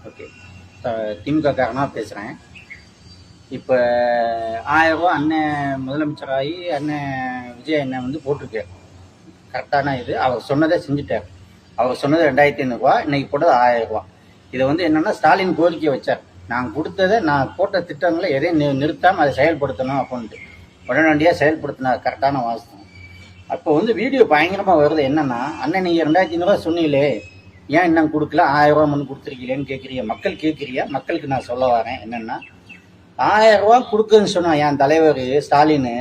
Okay, திமுக காரனாக பேசுகிறேன். இப்போ 1000 ரூபா அண்ணன் முதலமைச்சராகி அண்ணன் விஜய் அண்ணன் வந்து போட்டிருக்காரு. கரெக்டான இது அவர் சொன்னதை செஞ்சுட்டார். அவர் சொன்னது 2500 ரூபா, இன்னைக்கு போட்டது 1000 ரூபா. இதை வந்து என்னென்னா ஸ்டாலின் கோரிக்கை வச்சார். நான் கொடுத்ததை, நான் போட்ட திட்டங்களை எதையும் நிறுத்தாமல் அதை செயல்படுத்தணும் அப்படின்ட்டு உடனடியாக செயல்படுத்தினார். கரெக்டான வாஸ்தவம். அப்போ வந்து வீடியோ பயங்கரமாக வருது. என்னென்னா, அண்ணன் நீங்கள் 2500 ரூபா சொன்னீங்களே, ஏன் இன்னும் கொடுக்கல, 1000 ரூபா முன்னு கொடுத்துருக்கீங்களேன்னு கேட்குறீங்க. மக்கள் கேட்குறியா? மக்களுக்கு நான் சொல்ல வரேன் என்னென்னா, 1000 ரூபா கொடுக்குன்னு சொன்னான் என் தலைவர் ஸ்டாலின்.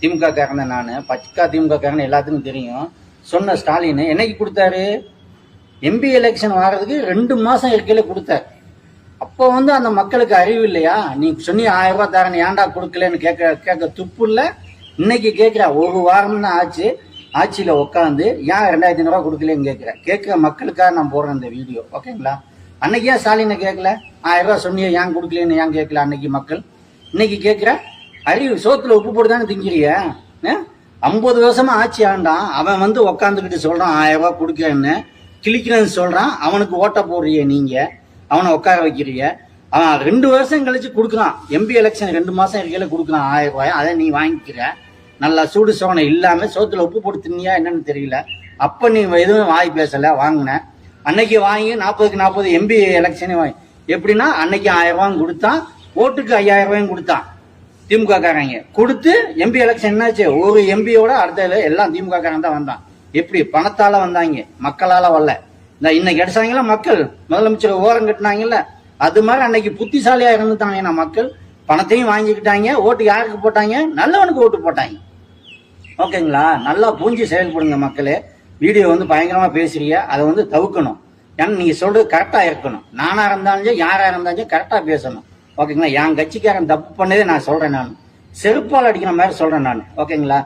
திமுக காரன் நான், பக்கா திமுக காரன் எல்லாத்துக்கும் தெரியும். சொன்ன ஸ்டாலின் என்னைக்கு கொடுத்தாரு? எம்பி எலெக்ஷன் வர்றதுக்கு 2 மாதம் இருக்கையில் கொடுத்தார். அப்போ வந்து அந்த மக்களுக்கு அறிவு இல்லையா? நீ சொன்னி 1000 ரூபா தரேன், ஏன்டா கொடுக்கலன்னு கேட்க துப்பு இல்லை. இன்னைக்கு கேட்குறா, ஒரு வாரம் தான் ஆச்சு ஆட்சியில் உட்காந்து ஏன் 2500 ரூபா கொடுக்கலன்னு கேட்குற மக்களுக்காக நான் போடுறேன் இந்த வீடியோ. ஓகேங்களா? அன்னைக்கு ஏன் ஸ்டாலினை கேட்கல? 1000 ரூபா சொன்னிய ஏன் கொடுக்கலன்னு ஏன் கேட்கல அன்னைக்கு மக்கள்? இன்னைக்கு கேட்குற அறிவு சோத்துல உப்பு போட்டு தானே திங்கிறிய. 50 வருஷமா ஆட்சி ஆண்டான் அவன் வந்து உக்காந்துக்கிட்டு சொல்றான் 1000 ரூபா கொடுக்கன்னு, கிழிக்கிறேன்னு சொல்றான். அவனுக்கு ஓட்ட போடுறிய நீங்க, அவனை உட்கார வைக்கிறிய. அவன் 2 வருஷம் கழிச்சு கொடுக்குறான். எம்பி எலெக்ஷன் 2 மாசம் இருக்கையில கொடுக்குறான் 1000 ரூபாய். அதை நீ வாங்கிக்கிற. நல்லா சூடு சோனை இல்லாம சோத்துல உப்பு போட்டு தின்னியா என்னன்னு தெரியல. அப்ப நீ எதுவும் வாய் பேசல. வாங்கின அன்னைக்கு வாங்கி 40க்கு 40 எம்பி எலெக்ஷனே வாங்கி எப்படின்னா அன்னைக்கு 1000 ரூபாயும் கொடுத்தான், ஓட்டுக்கு 5000 ரூபாயும் கொடுத்தான் திமுக காரங்க. கொடுத்து எம்பி எலெக்ஷன் என்னாச்சு? ஒரு எம்பியோட அடுத்த எல்லாம் திமுக காரன் தான் வந்தான். எப்படி? பணத்தால வந்தாங்க, மக்களால வரல. இந்த இன்னைக்கு அடிச்சாங்களா மக்கள், முதலமைச்சர் ஓரம் கட்டினாங்கல்ல, அது மாதிரி அன்னைக்கு புத்திசாலியா இருந்துட்டாங்க. மக்கள் பணத்தையும் வாங்கிக்கிட்டாங்க. ஓட்டு யாருக்கு போட்டாங்க? நல்லவனுக்கு ஓட்டு போட்டாங்க. ஓகேங்களா? நல்லா பூஞ்சி செயல்படுங்க மக்களே. வீடியோ வந்து பயங்கரமா பேசுறீங்க, அதை வந்து தவிர்க்கணும். ஏன்னா நீங்க சொல்றது கரெக்டா இருக்கணும். நானா இருந்தாலும் யாரா இருந்தாலும் கரெக்டா பேசணும். ஓகேங்களா? என் கட்சிக்காரன் தப்பு பண்ணதே நான் சொல்றேன். நான் செருப்பால் அடிக்கிற மாதிரி சொல்றேன் நான். ஓகேங்களா?